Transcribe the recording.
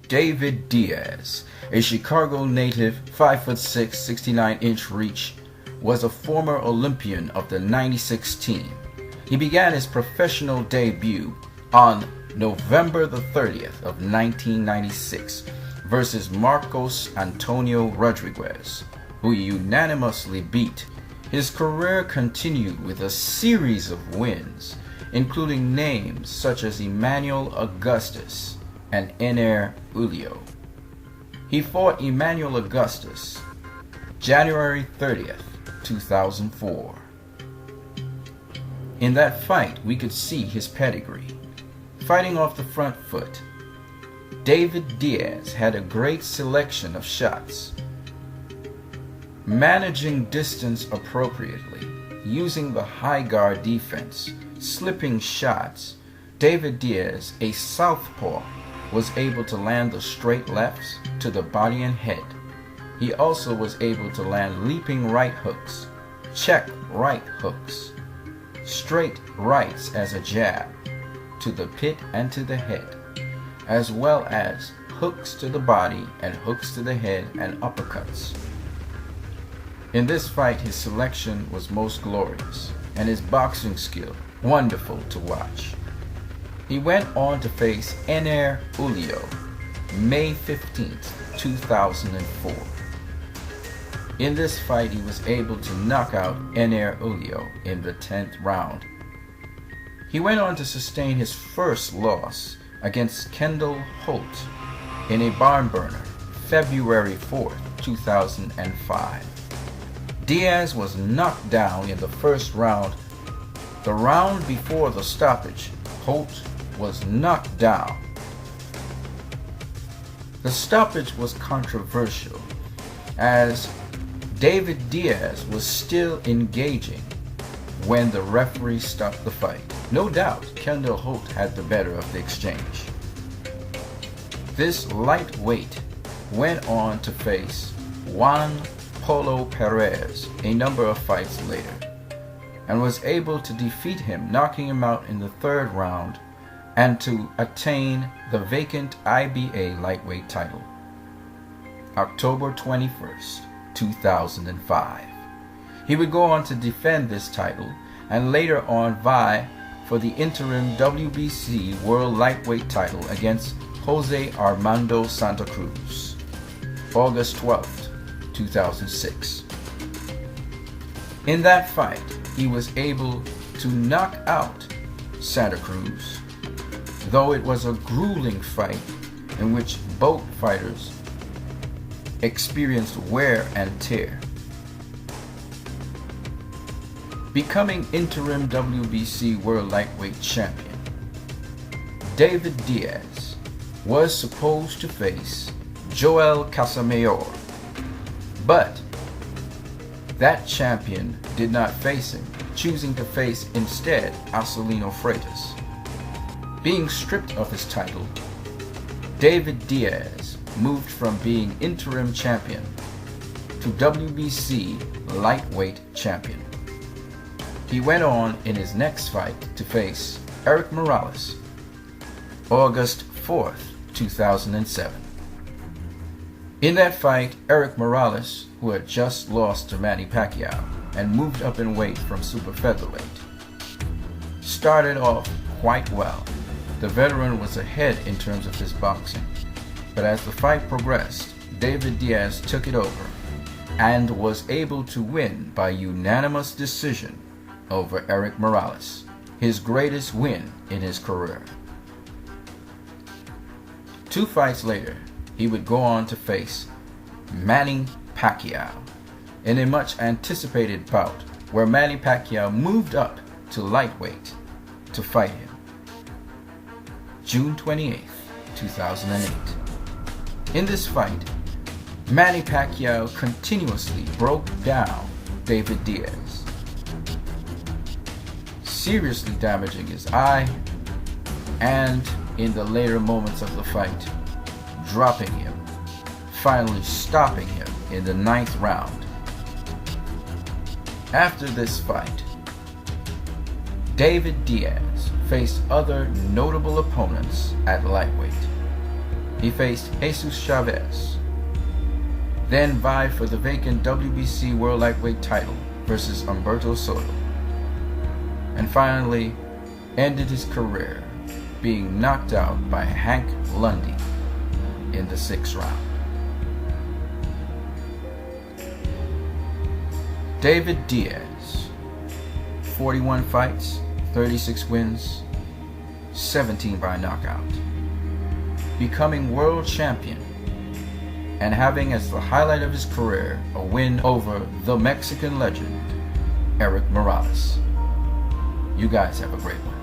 David Diaz, a Chicago native, 5'6", 69-inch reach, was a former Olympian of the '96 team. He began his professional debut on November the 30th of 1996 versus Marcos Antonio Rodriguez, who he unanimously beat. His career continued with a series of wins, including names such as Emmanuel Augustus and Ener Ulio. He fought Emmanuel Augustus January 30th, 2004. In that fight, we could see his pedigree. Fighting off the front foot, David Diaz had a great selection of shots. Managing distance appropriately, using the high guard defense, slipping shots, David Diaz, a southpaw, was able to land the straight lefts to the body and head. He also was able to land leaping right hooks, check right hooks, straight rights as a jab to the pit and to the head, as well as hooks to the body and hooks to the head and uppercuts. In this fight, his selection was most glorious and his boxing skill wonderful to watch. He went on to face Ener Ulio May 15th, 2004. In this fight, he was able to knock out Ener Ulio in the 10th round. He went on to sustain his first loss against Kendall Holt in a barn burner, February 4th, 2005. Diaz was knocked down in the first round. The round before the stoppage, Holt was knocked down. The stoppage was controversial as David Diaz was still engaging when the referee stopped the fight. No doubt, Kendall Holt had the better of the exchange. This lightweight went on to face Juan Polo Perez a number of fights later, and was able to defeat him, knocking him out in the 3rd round, and to attain the vacant IBA lightweight title. October 21st, 2005. He would go on to defend this title and later on vie for the interim WBC World Lightweight title against Jose Armando Santa Cruz, August 12th, 2006. In that fight, he was able to knock out Santa Cruz, though it was a grueling fight in which both fighters experienced wear and tear. Becoming interim WBC World Lightweight Champion, David Diaz was supposed to face Joel Casamayor, but that champion did not face him, choosing to face instead Acelino Freitas. Being stripped of his title, David Diaz moved from being interim champion to WBC lightweight champion. He went on in his next fight to face Erik Morales, August 4th, 2007. In that fight, Erik Morales, who had just lost to Manny Pacquiao and moved up in weight from super featherweight, started off quite well. The veteran was ahead in terms of his boxing, but as the fight progressed, David Diaz took it over and was able to win by unanimous decision over Erik Morales, his greatest win in his career. 2 fights later, he would go on to face Manny Pacquiao in a much anticipated bout where Manny Pacquiao moved up to lightweight to fight him. June 28th, 2008. In this fight, Manny Pacquiao continuously broke down David Diaz, seriously damaging his eye, and in the later moments of the fight, dropping him, finally stopping him in the 9th round. After this fight, David Diaz faced other notable opponents at lightweight. he faced Jesus Chavez, then vied for the vacant WBC World Lightweight title versus Humberto Soto, and finally ended his career being knocked out by Hank Lundy in the 6th round. David Diaz, 41 fights, 36 wins, 17 by knockout, becoming world champion and having as the highlight of his career a win over the Mexican legend, Erik Morales. You guys have a great one.